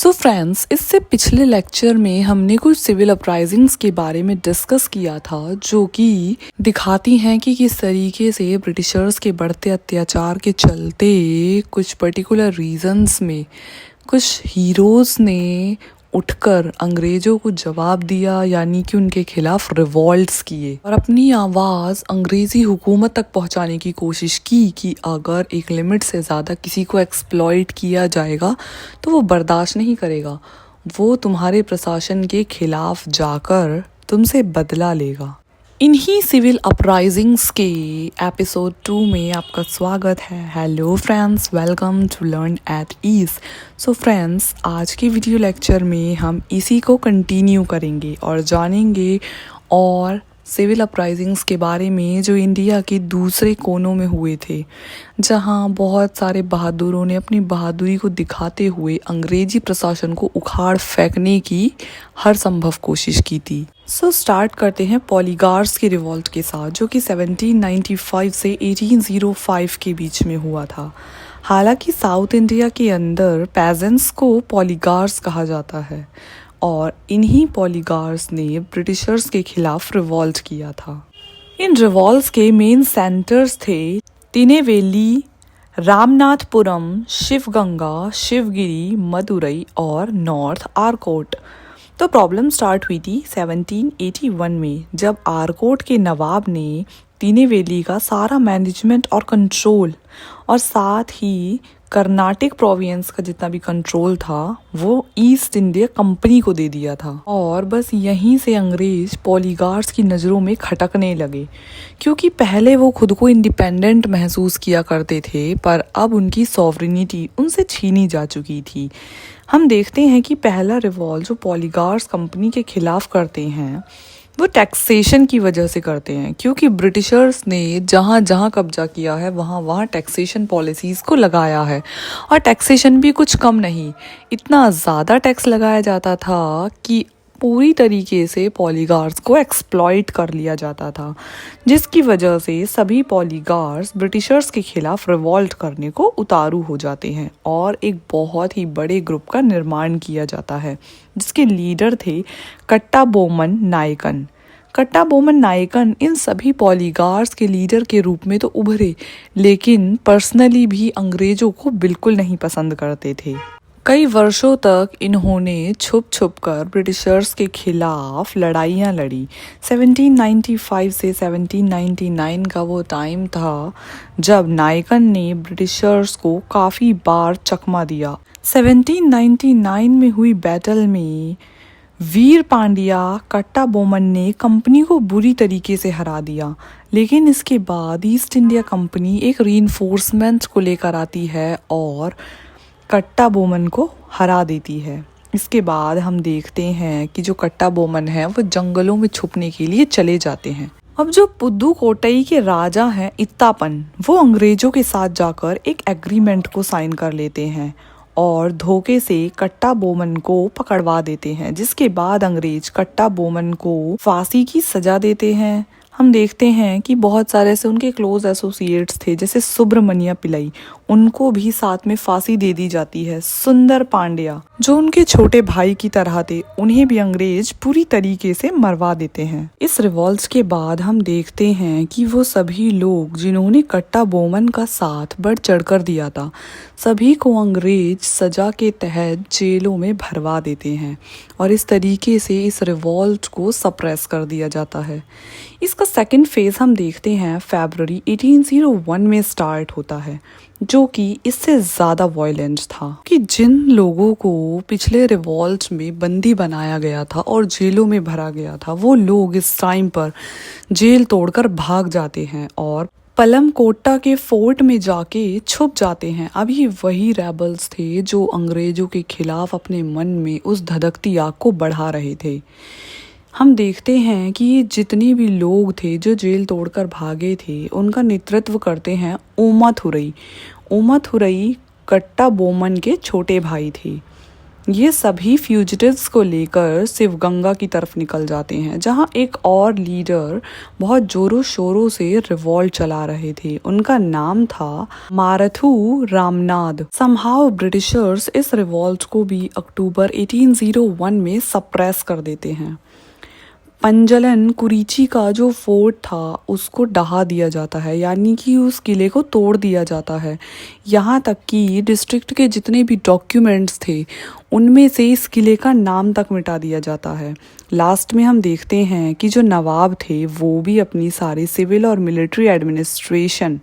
So friends, इससे पिछले lecture में हमने कुछ सिविल अपराइजिंग्स के बारे में डिस्कस किया था जो कि दिखाती हैं कि किस तरीके से ब्रिटिशर्स के बढ़ते अत्याचार के चलते कुछ पर्टिकुलर रीजंस में कुछ हीरोज ने उठकर अंग्रेजों को जवाब दिया, यानी कि उनके खिलाफ रिवॉल्ट्स किए और अपनी आवाज़ अंग्रेज़ी हुकूमत तक पहुंचाने की कोशिश की कि अगर एक लिमिट से ज़्यादा किसी को एक्सप्लॉइट किया जाएगा तो वो बर्दाश्त नहीं करेगा, वो तुम्हारे प्रशासन के खिलाफ जाकर तुमसे बदला लेगा। इन्हीं सिविल अपराइजिंग्स के एपिसोड 2 में आपका स्वागत है। Hello friends, welcome to learn at ease. So friends, आज के वीडियो लेक्चर में हम इसी को कंटिन्यू करेंगे और जानेंगे और सिविल अपराइजिंग्स के बारे में जो इंडिया के दूसरे कोनों में हुए थे, जहां बहुत सारे बहादुरों ने अपनी बहादुरी को दिखाते हुए अंग्रेजी प्रशासन को उखाड़ फेंकने की हर संभव कोशिश की थी। सो स्टार्ट करते हैं पॉलीगार्स की रिवॉल्ट के साथ, जो कि 1795 से 1805 के बीच में हुआ था। हालांकि साउथ इंडिया के अंदर पेजेंट्स को पॉलीगार्स कहा जाता है और इन्हीं पॉलीगार्स ने ब्रिटिशर्स के खिलाफ रिवॉल्ट किया था। इन रिवॉल्ट्स के मेन सेंटर्स थे तिनेवेली, रामनाथपुरम, शिवगंगा, शिवगिरी, मदुरई और नॉर्थ आरकोट। तो प्रॉब्लम स्टार्ट हुई थी 1781 में, जब आरकोट के नवाब ने तिनेवेली का सारा मैनेजमेंट और कंट्रोल और साथ ही कर्नाटक प्रोविंस का जितना भी कंट्रोल था वो ईस्ट इंडिया कंपनी को दे दिया था। और बस यहीं से अंग्रेज पॉलीगार्स की नज़रों में खटकने लगे, क्योंकि पहले वो खुद को इंडिपेंडेंट महसूस किया करते थे, पर अब उनकी सॉवरेनिटी उनसे छीनी जा चुकी थी। हम देखते हैं कि पहला रिवॉल्ट जो पॉलीगार्स कंपनी के खिलाफ करते हैं वो टैक्सेशन की वजह से करते हैं, क्योंकि ब्रिटिशर्स ने जहाँ जहाँ कब्जा किया है वहाँ वहाँ टैक्सेशन पॉलिसीज़ को लगाया है। और टैक्सेशन भी कुछ कम नहीं, इतना ज़्यादा टैक्स लगाया जाता था कि पूरी तरीके से पॉलीगार्स को एक्सप्लॉइट कर लिया जाता था, जिसकी वजह से सभी पॉलीगार्स ब्रिटिशर्स के खिलाफ रिवॉल्ट करने को उतारू हो जाते हैं और एक बहुत ही बड़े ग्रुप का निर्माण किया जाता है, जिसके लीडर थे कट्टाबोमन नायकन। कट्टाबोमन नायकन इन सभी पॉलीगार्स के लीडर के रूप में तो उभरे, लेकिन पर्सनली भी अंग्रेजों को बिल्कुल नहीं पसंद करते थे। कई वर्षों तक इन्होंने छुप छुप कर ब्रिटिशर्स के खिलाफ लड़ाइयाँ लड़ी। 1795 से 1799 का वो टाइम था जब नायकन ने ब्रिटिशर्स को काफ़ी बार चकमा दिया। 1799 में हुई बैटल में वीर पांड्या कट्टाबोमन ने कंपनी को बुरी तरीके से हरा दिया, लेकिन इसके बाद ईस्ट इंडिया कंपनी एक रीइंफोर्समेंट को लेकर आती है और कट्टाबोमन को हरा देती है। इसके बाद हम देखते हैं कि जो कट्टाबोमन है वो जंगलों में छुपने के लिए चले जाते हैं। अब जो पुदुकोट्टई के राजा हैं इत्तापन, वो अंग्रेजों के साथ जाकर एक एग्रीमेंट को साइन कर लेते हैं और धोखे से कट्टाबोमन को पकड़वा देते हैं, जिसके बाद अंग्रेज कट्टाबोमन को फांसी की सजा देते हैं। हम देखते हैं कि बहुत सारे से उनके क्लोज एसोसिएट्स थे, जैसे सुब्रमण्य पिल्लई, उनको भी साथ में फांसी दे दी जाती है। सुंदर पांड्या जो उनके छोटे भाई की तरह थे, उन्हें भी अंग्रेज पूरी तरीके से मरवा देते हैं। इस रिवॉल्ट्स के बाद हम देखते हैं कि वो सभी लोग जिन्होंने कट्टाबोमन का साथ बढ़ चढ़कर दिया था, सभी को अंग्रेज सजा के तहत जेलों में भरवा देते हैं और इस तरीके से इस रिवॉल्ट को सप्रेस कर दिया जाता है। इसका सेकेंड फेज हम देखते हैं फरवरी 1801 में स्टार्ट होता है, जो कि इससे ज़्यादा वायलेंट था कि जिन लोगों को पिछले रिवॉल्ट में बंदी बनाया गया था और जेलों में भरा गया था, वो लोग इस टाइम पर जेल तोड़कर भाग जाते हैं और पलमकोट्टा के फोर्ट में जाके छुप जाते हैं। अभी वही रेबल्स थे जो अंग्रेजों के खिलाफ अपने मन में उस धधकती आग को बढ़ा रहे थे। हम देखते हैं कि ये जितने भी लोग थे जो जेल तोड़कर भागे थे, उनका नेतृत्व करते हैं ओमाथुरई। ओमाथुरई कट्टाबोमन के छोटे भाई थे। ये सभी फ्यूजिटिव्स को लेकर शिवगंगा की तरफ निकल जाते हैं, जहां एक और लीडर बहुत जोरों शोरों से रिवॉल्ट चला रहे थे। उनका नाम था मारुथु रामनाथ। समहाउ ब्रिटिशर्स इस रिवॉल्ट को भी अक्टूबर 1801 में सप्रेस कर देते हैं। पंजलन कुरीची का जो फोर्ट था उसको ढहा दिया जाता है, यानी कि उस किले को तोड़ दिया जाता है। यहाँ तक कि डिस्ट्रिक्ट के जितने भी डॉक्यूमेंट्स थे उनमें से इस किले का नाम तक मिटा दिया जाता है। लास्ट में हम देखते हैं कि जो नवाब थे वो भी अपनी सारी सिविल और मिलिट्री एडमिनिस्ट्रेशन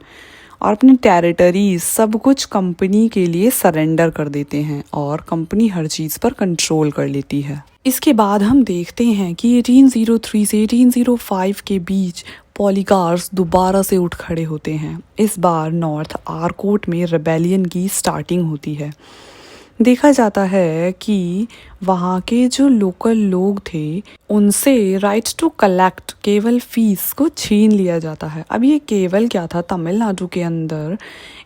और अपनी टेरिटरीज सब कुछ कंपनी के लिए सरेंडर कर देते हैं और कंपनी हर चीज़ पर कंट्रोल कर लेती है। इसके बाद हम देखते हैं कि 1803 से 1805 के बीच पॉलीगार्स दोबारा से उठ खड़े होते हैं। इस बार नॉर्थ आरकोट में रिबेलियन की स्टार्टिंग होती है। देखा जाता है कि वहाँ के जो लोकल लोग थे उनसे राइट टू कलेक्ट केवल फीस को छीन लिया जाता है। अब ये केवल क्या था, तमिलनाडु के अंदर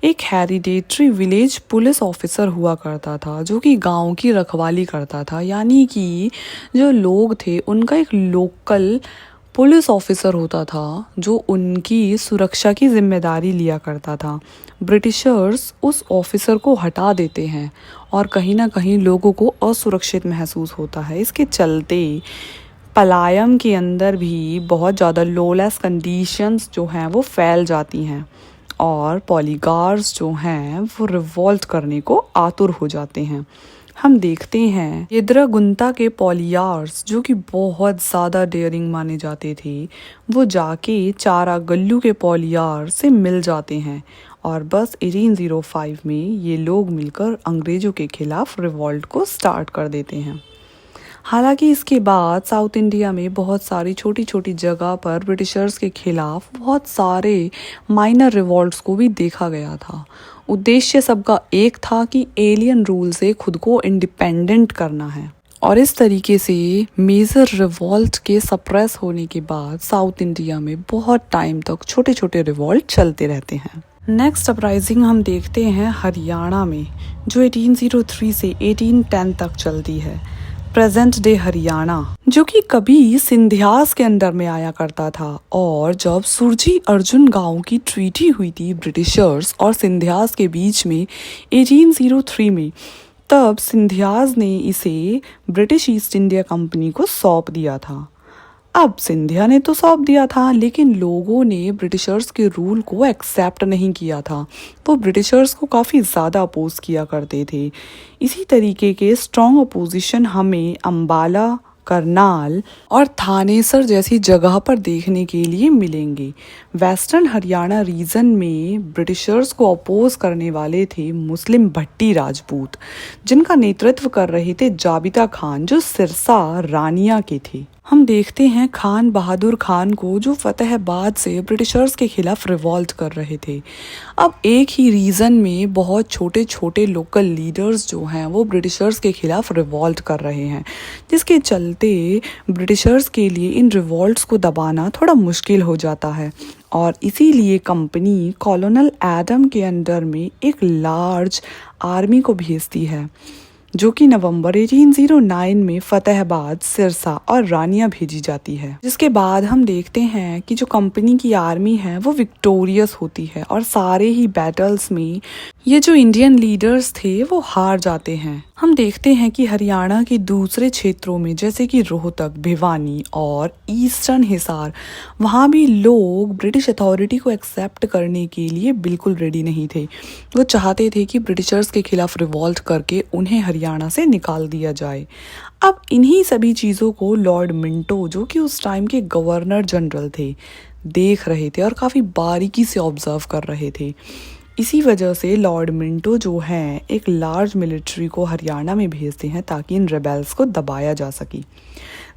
एक हेरिडेटरी विलेज पुलिस ऑफिसर हुआ करता था जो कि गांव की रखवाली करता था, यानी कि जो लोग थे उनका एक लोकल पुलिस ऑफिसर होता था जो उनकी सुरक्षा की जिम्मेदारी लिया करता था। ब्रिटिशर्स उस ऑफिसर को हटा देते हैं और कहीं ना कहीं लोगों को असुरक्षित महसूस होता है। इसके चलते पलायम के अंदर भी बहुत ज़्यादा लोलेस कंडीशंस जो हैं वो फैल जाती हैं और पॉलीगार्स जो हैं वो रिवॉल्ट करने को आतुर हो जाते हैं। हम देखते हैं येद्रागुंता के पॉलियार्स जो कि बहुत ज़्यादा डेयरिंग माने जाते थे, वो जाके चारागल्लू के पॉलियार से मिल जाते हैं और बस 1805 में ये लोग मिलकर अंग्रेज़ों के खिलाफ रिवॉल्ट को स्टार्ट कर देते हैं। हालांकि इसके बाद साउथ इंडिया में बहुत सारी छोटी छोटी जगह पर ब्रिटिशर्स के खिलाफ बहुत सारे माइनर रिवॉल्ट्स को भी देखा गया था। उद्देश्य सबका एक था कि एलियन रूल से खुद को इंडिपेंडेंट करना है और इस तरीके से मेजर रिवॉल्ट के सप्रेस होने के बाद साउथ इंडिया में बहुत टाइम तक छोटे छोटे रिवॉल्ट चलते रहते हैं। नेक्स्ट अपराइजिंग हम देखते हैं हरियाणा में, जो 1803 से 1810 तक चलती है। प्रेजेंट डे हरियाणा, जो कि कभी सिंधियास के अंदर में आया करता था और जब सुरजी अर्जुन गांव की ट्रीटी हुई थी ब्रिटिशर्स और सिंधियास के बीच में 1803 में, तब सिंधियास ने इसे ब्रिटिश ईस्ट इंडिया कंपनी को सौंप दिया था। अब सिंधिया ने तो सौंप दिया था लेकिन लोगों ने ब्रिटिशर्स के रूल को एक्सेप्ट नहीं किया था। वो ब्रिटिशर्स को काफ़ी ज़्यादा अपोज किया करते थे। इसी तरीके के स्ट्रॉन्ग अपोजिशन हमें अंबाला, करनाल और थानेसर जैसी जगह पर देखने के लिए मिलेंगे। वेस्टर्न हरियाणा रीजन में ब्रिटिशर्स को अपोज करने वाले थे मुस्लिम भट्टी राजपूत, जिनका नेतृत्व कर रहे थे जाबिता खान, जो सिरसा रानिया के थे। हम देखते हैं खान बहादुर खान को, जो फतेहाबाद से ब्रिटिशर्स के खिलाफ रिवॉल्ट कर रहे थे। अब एक ही रीजन में बहुत छोटे छोटे लोकल लीडर्स जो हैं वो ब्रिटिशर्स के खिलाफ रिवॉल्ट कर रहे हैं, जिसके चलते ब्रिटिशर्स के लिए इन रिवॉल्ट्स को दबाना थोड़ा मुश्किल हो जाता है और इसीलिए कंपनी कॉलोनल एडम के अंडर में एक लार्ज आर्मी को भेजती है, जो कि नवंबर 1809 में फतेहाबाद, सिरसा और रानिया भेजी जाती है। जिसके बाद हम देखते हैं कि जो कंपनी की आर्मी है वो विक्टोरियस होती है और सारे ही बैटल्स में ये जो इंडियन लीडर्स थे वो हार जाते हैं। हम देखते हैं कि हरियाणा के दूसरे क्षेत्रों में जैसे कि रोहतक, भिवानी और ईस्टर्न हिसार, वहाँ भी लोग ब्रिटिश अथॉरिटी को एक्सेप्ट करने के लिए बिल्कुल रेडी नहीं थे। वो चाहते थे कि ब्रिटिशर्स के खिलाफ रिवॉल्ट करके उन्हें हरियाणा से निकाल दिया जाए। अब इन्हीं सभी चीज़ों को लॉर्ड मिंटो, जो कि उस टाइम के गवर्नर जनरल थे, देख रहे थे और काफ़ी बारीकी से ऑब्जर्व कर रहे थे। इसी वजह से लॉर्ड मिंटो जो हैं एक लार्ज मिलिट्री को हरियाणा में भेजते हैं ताकि इन रेबेल्स को दबाया जा सके।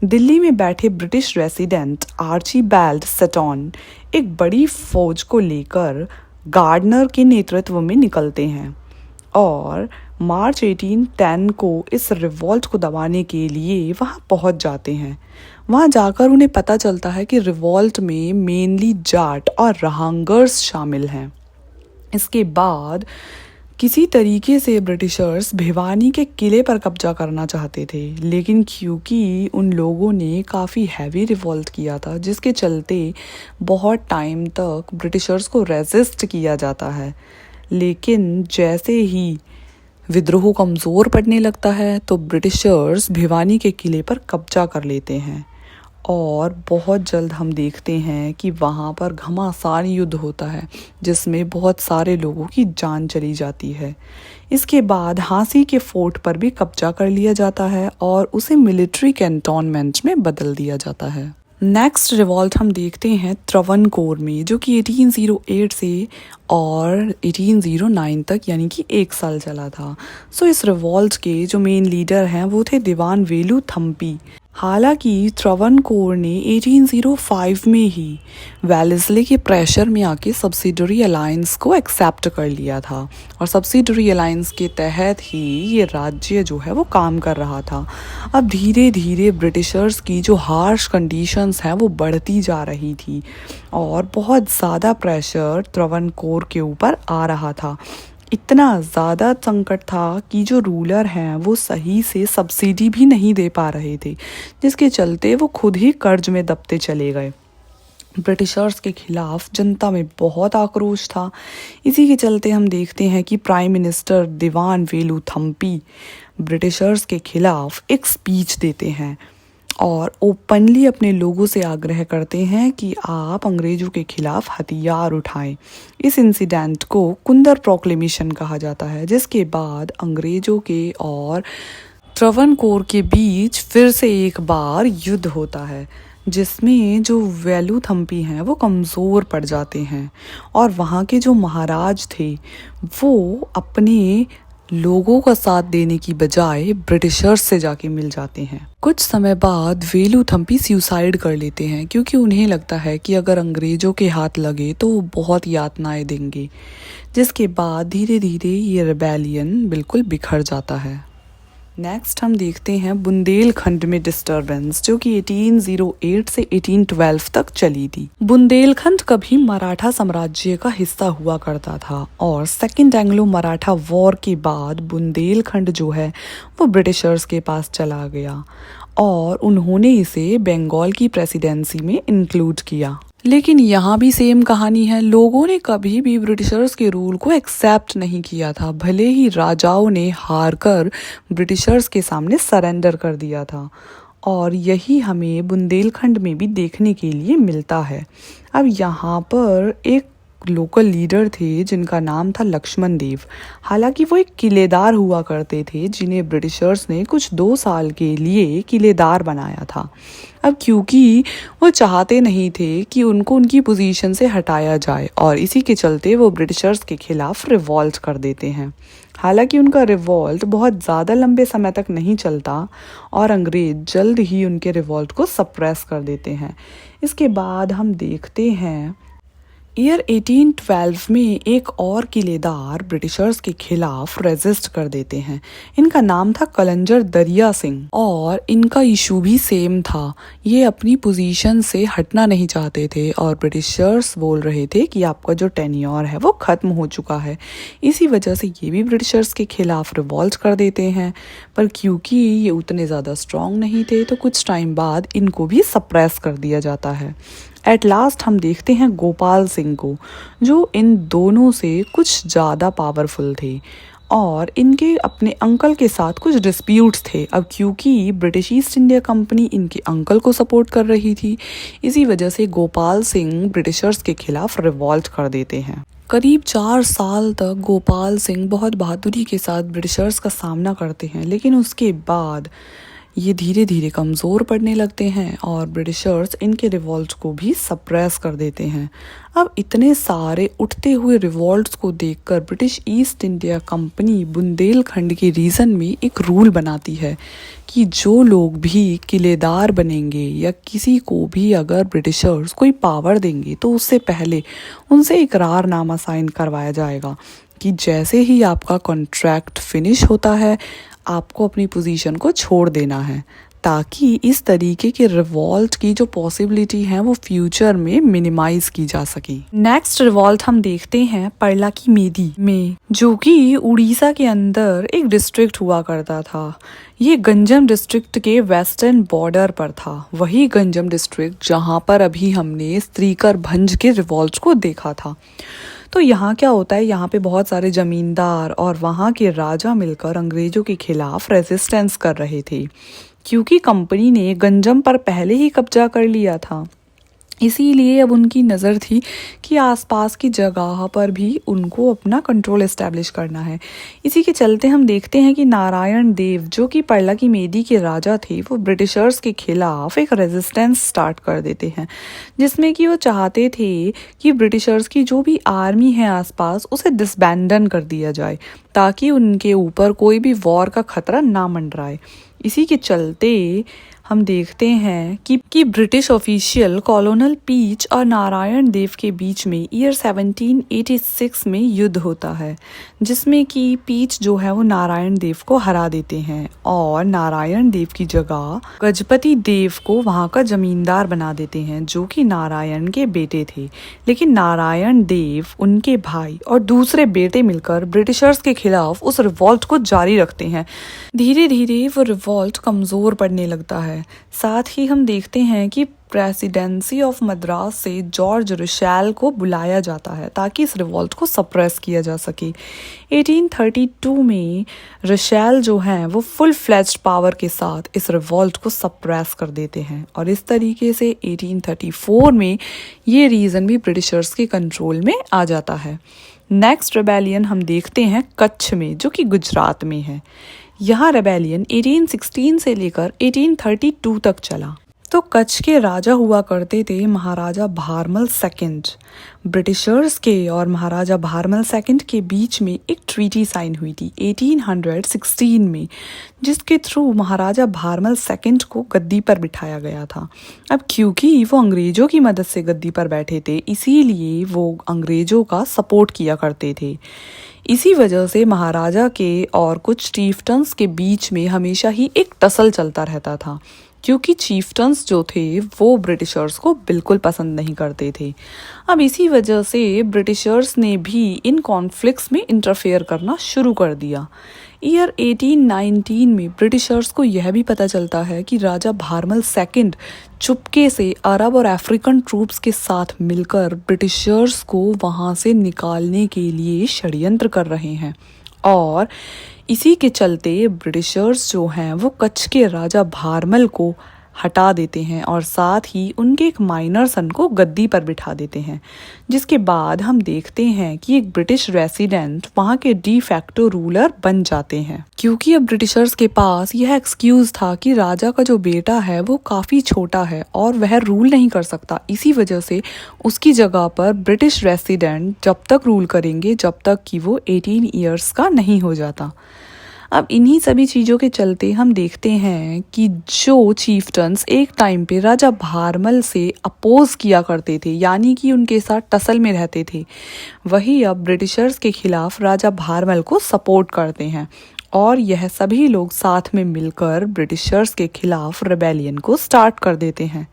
दिल्ली में बैठे ब्रिटिश रेसिडेंट आर्चीबाल्ड सेटन एक बड़ी फौज को लेकर गार्डनर के नेतृत्व में निकलते हैं और मार्च 1810 को इस रिवॉल्ट को दबाने के लिए वहां पहुंच जाते हैं। वहां जाकर उन्हें पता चलता है कि रिवॉल्ट में मेनली जाट और रहांगर्स शामिल हैं। इसके बाद किसी तरीके से ब्रिटिशर्स भिवानी के किले पर कब्जा करना चाहते थे, लेकिन क्योंकि उन लोगों ने काफ़ी हैवी रिवॉल्ट किया था, जिसके चलते बहुत टाइम तक ब्रिटिशर्स को रेजिस्ट किया जाता है। लेकिन जैसे ही विद्रोह कमज़ोर पड़ने लगता है तो ब्रिटिशर्स भिवानी के किले पर कब्जा कर लेते हैं और बहुत जल्द हम देखते हैं कि वहाँ पर घमासान युद्ध होता है, जिसमें बहुत सारे लोगों की जान चली जाती है। इसके बाद झांसी के फोर्ट पर भी कब्जा कर लिया जाता है और उसे मिलिट्री कैंटोनमेंट में बदल दिया जाता है। नेक्स्ट रिवॉल्ट हम देखते हैं त्रवणकोर में, जो कि 1808 से और 1809 तक यानी कि 1 साल चला था। सो इस रिवॉल्ट के जो मेन लीडर हैं वो थे दीवान वेलु थम्पी। हालांकि त्रवणकोर ने 1805 में ही वेलेस्ली के प्रेशर में आके सब्सिडरी अलायंस को एक्सेप्ट कर लिया था और सब्सिडरी अलायंस के तहत ही ये राज्य जो है वो काम कर रहा था। अब धीरे धीरे ब्रिटिशर्स की जो हार्श कंडीशंस हैं वो बढ़ती जा रही थी और बहुत ज़्यादा प्रेशर त्रवणकोर के ऊपर आ रहा था। इतना ज़्यादा संकट था कि जो रूलर हैं वो सही से सब्सिडी भी नहीं दे पा रहे थे, जिसके चलते वो खुद ही कर्ज में दबते चले गए। ब्रिटिशर्स के खिलाफ जनता में बहुत आक्रोश था। इसी के चलते हम देखते हैं कि प्राइम मिनिस्टर दीवान वेलु थम्पी ब्रिटिशर्स के खिलाफ एक स्पीच देते हैं और ओपनली अपने लोगों से आग्रह करते हैं कि आप अंग्रेजों के खिलाफ हथियार उठाएं। इस इंसिडेंट को कुंदर प्रोक्लेमेशन कहा जाता है, जिसके बाद अंग्रेजों के और त्रवणकोर के बीच फिर से एक बार युद्ध होता है, जिसमें जो वेलु थम्पी हैं वो कमज़ोर पड़ जाते हैं और वहाँ के जो महाराज थे वो अपने लोगों का साथ देने की बजाय ब्रिटिशर्स से जाके मिल जाते हैं। कुछ समय बाद वेलु थम्पी सुसाइड कर लेते हैं, क्योंकि उन्हें लगता है कि अगर अंग्रेजों के हाथ लगे तो वो बहुत यातनाएं देंगे, जिसके बाद धीरे धीरे ये रिबेलियन बिल्कुल बिखर जाता है। नेक्स्ट हम देखते हैं बुंदेलखंड में डिस्टर्बेंस, जो कि 1808 से 1812 तक चली थी। बुंदेलखंड कभी मराठा साम्राज्य का हिस्सा हुआ करता था और सेकेंड एंग्लो मराठा वॉर के बाद बुंदेलखंड जो है वो ब्रिटिशर्स के पास चला गया और उन्होंने इसे बंगाल की प्रेसिडेंसी में इंक्लूड किया। लेकिन यहाँ भी सेम कहानी है, लोगों ने कभी भी ब्रिटिशर्स के रूल को एक्सेप्ट नहीं किया था, भले ही राजाओं ने हार कर ब्रिटिशर्स के सामने सरेंडर कर दिया था। और यही हमें बुंदेलखंड में भी देखने के लिए मिलता है। अब यहाँ पर एक लोकल लीडर थे जिनका नाम था लक्ष्मण देव। हालांकि वो एक किलेदार हुआ करते थे, जिन्हें ब्रिटिशर्स ने कुछ 2 साल के लिए किलेदार बनाया था। अब क्योंकि वो चाहते नहीं थे कि उनको उनकी पोजीशन से हटाया जाए और इसी के चलते वो ब्रिटिशर्स के खिलाफ रिवॉल्ट कर देते हैं। हालांकि उनका रिवॉल्ट बहुत ज़्यादा लंबे समय तक नहीं चलता और अंग्रेज जल्द ही उनके रिवॉल्ट को सप्रेस कर देते हैं। इसके बाद हम देखते हैं ईयर 1812 में एक और किलेदार ब्रिटिशर्स के खिलाफ रेजिस्ट कर देते हैं। इनका नाम था कलंजर दरिया सिंह और इनका इशू भी सेम था। ये अपनी पोजीशन से हटना नहीं चाहते थे और ब्रिटिशर्स बोल रहे थे कि आपका जो टेन्योर है वो ख़त्म हो चुका है। इसी वजह से ये भी ब्रिटिशर्स के खिलाफ रिवॉल्ट कर देते हैं, पर क्योंकि ये उतने ज़्यादा स्ट्रॉन्ग नहीं थे तो कुछ टाइम बाद इनको भी सप्रेस कर दिया जाता है। एट लास्ट हम देखते हैं गोपाल सिंह को, जो इन दोनों से कुछ ज़्यादा पावरफुल थे और इनके अपने अंकल के साथ कुछ डिस्प्यूट्स थे। अब क्योंकि ब्रिटिश ईस्ट इंडिया कंपनी इनके अंकल को सपोर्ट कर रही थी, इसी वजह से गोपाल सिंह ब्रिटिशर्स के खिलाफ रिवॉल्ट कर देते हैं। करीब 4 साल तक गोपाल सिंह बहुत बहादुरी के साथ ब्रिटिशर्स का सामना करते हैं, लेकिन उसके बाद ये धीरे धीरे कमज़ोर पड़ने लगते हैं और ब्रिटिशर्स इनके रिवॉल्ट को भी सप्रेस कर देते हैं। अब इतने सारे उठते हुए रिवॉल्ट्स को देखकर British east India company Bundelkhand के रीजन में एक रूल बनाती है कि जो लोग भी किलेदार बनेंगे या किसी को भी अगर ब्रिटिशर्स कोई पावर देंगे तो उससे पहले उनसे इकरारनामा साइन करवाया जाएगा कि जैसे ही आपका कॉन्ट्रैक्ट फिनिश होता है आपको अपनी पोजीशन को छोड़ देना है, ताकि इस तरीके के रिवॉल्ट की जो पॉसिबिलिटी है वो फ्यूचर में मिनिमाइज की जा सके। नेक्स्ट रिवॉल्ट हम देखते हैं पर्लाकी मेदी में, जो कि उड़ीसा के अंदर एक डिस्ट्रिक्ट हुआ करता था। ये गंजम डिस्ट्रिक्ट के वेस्टर्न बॉर्डर पर था, वही गंजम डिस्ट्रिक्ट जहां पर अभी हमने स्त्रीकर भंज के रिवॉल्ट को देखा था। तो यहाँ क्या होता है, यहाँ पे बहुत सारे जमींदार और वहाँ के राजा मिलकर अंग्रेजों के खिलाफ रेजिस्टेंस कर रहे थे, क्योंकि कंपनी ने गंजम पर पहले ही कब्जा कर लिया था। इसीलिए अब उनकी नज़र थी कि आसपास की जगह पर भी उनको अपना कंट्रोल एस्टैब्लिश करना है। इसी के चलते हम देखते हैं कि नारायण देव, जो कि पर्लाकी मेदी के राजा थे, वो ब्रिटिशर्स के खिलाफ एक रेजिस्टेंस स्टार्ट कर देते हैं, जिसमें कि वो चाहते थे कि ब्रिटिशर्स की जो भी आर्मी है आसपास उसे डिसबैंडन कर दिया जाए, ताकि उनके ऊपर कोई भी वॉर का खतरा ना मंडराए। इसी के चलते हम देखते हैं कि ब्रिटिश ऑफिशियल कॉलोनल पीच और नारायण देव के बीच में ईयर 1786 में युद्ध होता है, जिसमें कि पीच जो है वो नारायण देव को हरा देते हैं और नारायण देव की जगह गजपति देव को वहाँ का जमींदार बना देते हैं, जो कि नारायण के बेटे थे। लेकिन नारायण देव, उनके भाई और दूसरे बेटे मिलकर ब्रिटिशर्स के खिलाफ उस रिवॉल्ट को जारी रखते हैं। धीरे धीरे वो रिवॉल्ट कमज़ोर पड़ने लगता है। साथ ही हम देखते हैं कि प्रेसिडेंसी ऑफ मद्रास से जॉर्ज रुशैल को बुलाया जाता है ताकि इस रिवॉल्ट को सप्रेस किया जा सके। 1832 में रुशैल जो हैं वो फुल फ्लेज्ड पावर के साथ इस रिवॉल्ट को सप्रेस कर देते हैं और इस तरीके से 1834 में ये रीजन भी ब्रिटिशर्स के कंट्रोल में आ जाता है। नेक्स्ट रेबेलियन हम देखते हैं कच्छ में, जो कि गुजरात में है। यहाँ रेबेलियन 1816 से लेकर 1832 तक चला। तो कच्छ के राजा हुआ करते थे महाराजा भारमल सेकंड। ब्रिटिशर्स के और महाराजा भारमल सेकंड के बीच में एक ट्रीटी साइन हुई थी 1816 में, जिसके थ्रू महाराजा भारमल सेकंड को गद्दी पर बिठाया गया था। अब क्योंकि वो अंग्रेजों की मदद से गद्दी पर बैठे थे, इसीलिए वो अंग्रेजों का सपोर्ट किया करते थे। इसी वजह से महाराजा के और कुछ चीफ्टन्स के बीच में हमेशा ही एक टसल चलता रहता था, क्योंकि चीफ्टन्स जो थे वो ब्रिटिशर्स को बिल्कुल पसंद नहीं करते थे। अब इसी वजह से ब्रिटिशर्स ने भी इन कॉन्फ्लिक्ट्स में इंटरफेयर करना शुरू कर दिया। ईयर 1819 में ब्रिटिशर्स को यह भी पता चलता है कि राजा भारमल सेकंड चुपके से अरब और अफ्रीकन ट्रूप्स के साथ मिलकर ब्रिटिशर्स को वहाँ से निकालने के लिए षड्यंत्र कर रहे हैं और इसी के चलते ब्रिटिशर्स जो हैं वो कच्छ के राजा भारमल को हटा देते हैं और साथ ही उनके एक माइनर सन को गद्दी पर बिठा देते हैं, जिसके बाद हम देखते हैं कि एक ब्रिटिश रेसिडेंट वहाँ के डी फैक्टो रूलर बन जाते हैं। क्योंकि अब ब्रिटिशर्स के पास यह एक्सक्यूज था कि राजा का जो बेटा है वो काफ़ी छोटा है और वह रूल नहीं कर सकता, इसी वजह से उसकी जगह पर ब्रिटिश रेसिडेंट जब तक रूल करेंगे जब तक कि वो 18 ईयर्स का नहीं हो जाता। अब इन्हीं सभी चीज़ों के चलते हम देखते हैं कि जो चीफ्टन्स एक टाइम पे राजा भारमल से अपोज किया करते थे, यानी कि उनके साथ टसल में रहते थे, वही अब ब्रिटिशर्स के खिलाफ राजा भारमल को सपोर्ट करते हैं और यह सभी लोग साथ में मिलकर ब्रिटिशर्स के खिलाफ रेबेलियन को स्टार्ट कर देते हैं।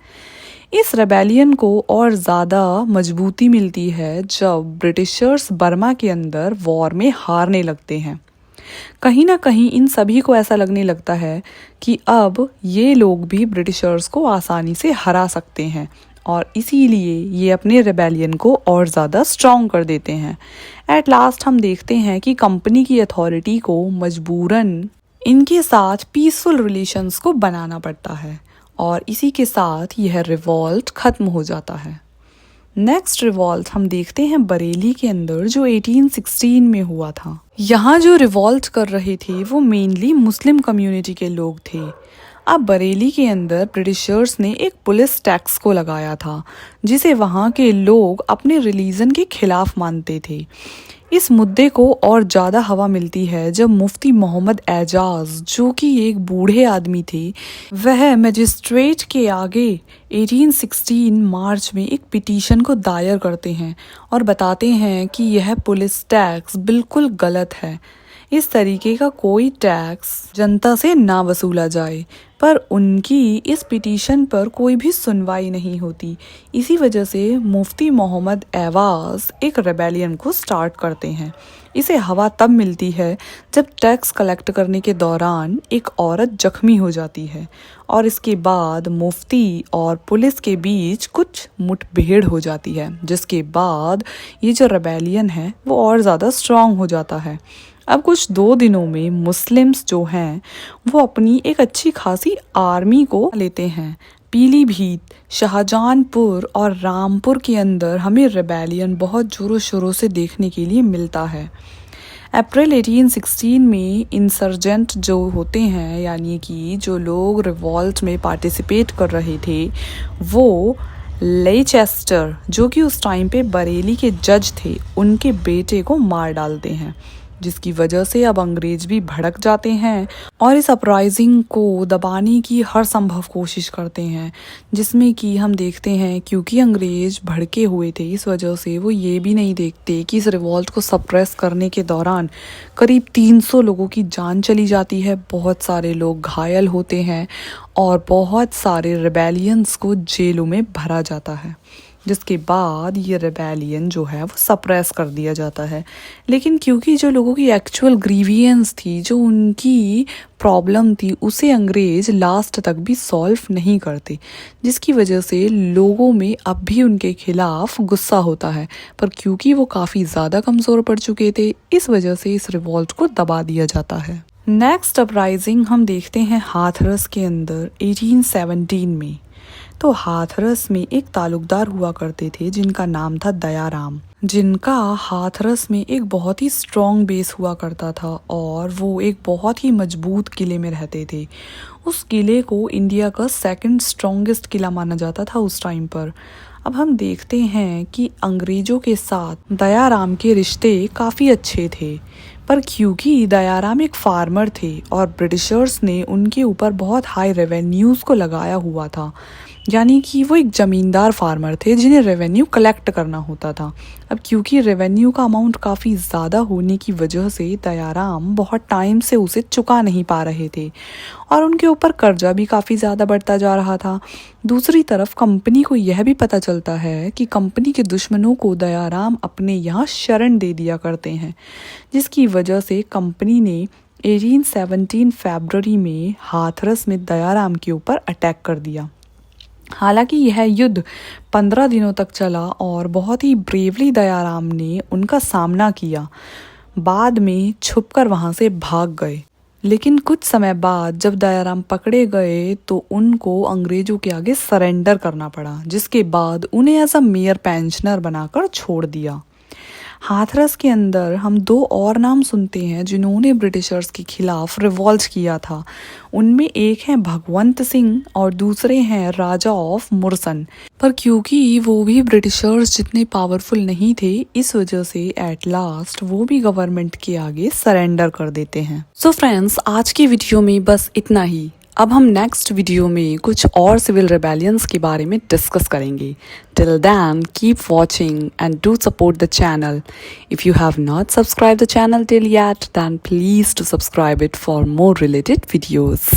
इस रेबेलियन को और ज़्यादा मजबूती मिलती है जब ब्रिटिशर्स बर्मा के अंदर वॉर में हारने लगते हैं। कहीं ना कहीं इन सभी को ऐसा लगने लगता है कि अब ये लोग भी ब्रिटिशर्स को आसानी से हरा सकते हैं और इसीलिए ये अपने रेबेलियन को और ज़्यादा स्ट्रॉन्ग कर देते हैं। एट लास्ट हम देखते हैं कि कंपनी की अथॉरिटी को मजबूरन इनके साथ पीसफुल रिलेशंस को बनाना पड़ता है और इसी के साथ यह रिवॉल्ट ख़त्म हो जाता है। नेक्स्ट रिवॉल्ट हम देखते हैं बरेली के अंदर, जो 1816 में हुआ था। यहाँ जो रिवॉल्ट कर रहे थे वो मेनली मुस्लिम कम्युनिटी के लोग थे। अब बरेली के अंदर ब्रिटिशर्स ने एक पुलिस टैक्स को लगाया था, जिसे वहाँ के लोग अपने रिलीजन के खिलाफ मानते थे। इस मुद्दे को और ज़्यादा हवा मिलती है जब मुफ्ती मोहम्मद एजाज, जो कि एक बूढ़े आदमी थे, वह मजिस्ट्रेट के आगे 1816 मार्च में एक पिटीशन को दायर करते हैं और बताते हैं कि यह पुलिस टैक्स बिल्कुल गलत है। इस तरीके का कोई टैक्स जनता से ना वसूला जाए, पर उनकी इस पिटीशन पर कोई भी सुनवाई नहीं होती। इसी वजह से मुफ्ती मोहम्मद एवाज एक रेबेलियन को स्टार्ट करते हैं। इसे हवा तब मिलती है जब टैक्स कलेक्ट करने के दौरान एक औरत जख्मी हो जाती है और इसके बाद मुफ्ती और पुलिस के बीच कुछ मुठभेड़ हो जाती है, जिसके बाद ये जो रेबेलियन है वो और ज़्यादा स्ट्रांग हो जाता है। अब कुछ 2 दिनों में मुस्लिम्स जो हैं वो अपनी एक अच्छी खासी आर्मी को लेते हैं। पीलीभीत, शाहजहांपुर और रामपुर के अंदर हमें रेबेलियन बहुत जोरों शोरों से देखने के लिए मिलता है। अप्रैल 1816 में इंसर्जेंट जो होते हैं, यानी कि जो लोग रिवॉल्ट में पार्टिसिपेट कर रहे थे, वो लेचेस्टर जो कि उस टाइम पे बरेली के जज थे, उनके बेटे को मार डालते हैं, जिसकी वजह से अब अंग्रेज भी भड़क जाते हैं और इस अपराइजिंग को दबाने की हर संभव कोशिश करते हैं। जिसमें कि हम देखते हैं क्योंकि अंग्रेज भड़के हुए थे, इस वजह से वो ये भी नहीं देखते कि इस रिवॉल्ट को सप्रेस करने के दौरान करीब 300 लोगों की जान चली जाती है, बहुत सारे लोग घायल होते हैं और बहुत सारे रिबेलियंस को जेलों में भरा जाता है, जिसके बाद ये रेबेलियन जो है वो सप्रेस कर दिया जाता है। लेकिन क्योंकि जो लोगों की एक्चुअल ग्रीवियंस थी, जो उनकी प्रॉब्लम थी, उसे अंग्रेज लास्ट तक भी सॉल्व नहीं करते, जिसकी वजह से लोगों में अब भी उनके खिलाफ गुस्सा होता है। पर क्योंकि वो काफ़ी ज़्यादा कमज़ोर पड़ चुके थे, इस वजह से इस रिवॉल्ट को दबा दिया जाता है। नेक्स्ट अपराइजिंग हम देखते हैं हाथरस के अंदर 1817 में। तो हाथरस में एक तालुकदार हुआ करते थे जिनका नाम था दयाराम, जिनका हाथरस में एक बहुत ही स्ट्रॉन्ग बेस हुआ करता था और वो एक बहुत ही मजबूत किले में रहते थे। उस किले को इंडिया का 2nd स्ट्रॉन्गेस्ट किला माना जाता था उस टाइम पर। अब हम देखते हैं कि अंग्रेजों के साथ दयाराम के रिश्ते काफ़ी अच्छे थे, पर क्योंकि दयाराम एक फार्मर थे और ब्रिटिशर्स ने उनके ऊपर बहुत हाई रेवेन्यूज़ को लगाया हुआ था, यानी कि वो एक ज़मींदार फार्मर थे जिन्हें रेवेन्यू कलेक्ट करना होता था। अब क्योंकि रेवेन्यू का अमाउंट काफ़ी ज़्यादा होने की वजह से दयाराम बहुत टाइम से उसे चुका नहीं पा रहे थे और उनके ऊपर कर्जा भी काफ़ी ज़्यादा बढ़ता जा रहा था। दूसरी तरफ कंपनी को यह भी पता चलता है कि कंपनी के दुश्मनों को दयाराम अपने यहाँ शरण दे दिया करते हैं, जिसकी वजह से कंपनी ने 1817 फरवरी में हाथरस में दयाराम के ऊपर अटैक कर दिया। हालांकि यह युद्ध 15 दिनों तक चला और बहुत ही ब्रेवली दयाराम ने उनका सामना किया। बाद में छुपकर वहां से भाग गए, लेकिन कुछ समय बाद जब दयाराम पकड़े गए तो उनको अंग्रेजों के आगे सरेंडर करना पड़ा, जिसके बाद उन्हें एज अ मेयर पेंशनर बनाकर छोड़ दिया। हाथरस के अंदर हम 2 और नाम सुनते हैं जिन्होंने ब्रिटिशर्स के खिलाफ रिवॉल्ट किया था। उनमें एक है भगवंत सिंह और दूसरे हैं राजा ऑफ मुरसन। पर क्योंकि वो भी ब्रिटिशर्स जितने पावरफुल नहीं थे, इस वजह से एट लास्ट वो भी गवर्नमेंट के आगे सरेंडर कर देते हैं। सो फ्रेंड्स, आज की वीडियो में बस इतना ही। अब हम नेक्स्ट वीडियो में कुछ और सिविल रेबेलियंस के बारे में डिस्कस करेंगे। Till then keep watching and do support the channel. If you have not subscribe the channel till yet, then please to subscribe it for more related videos.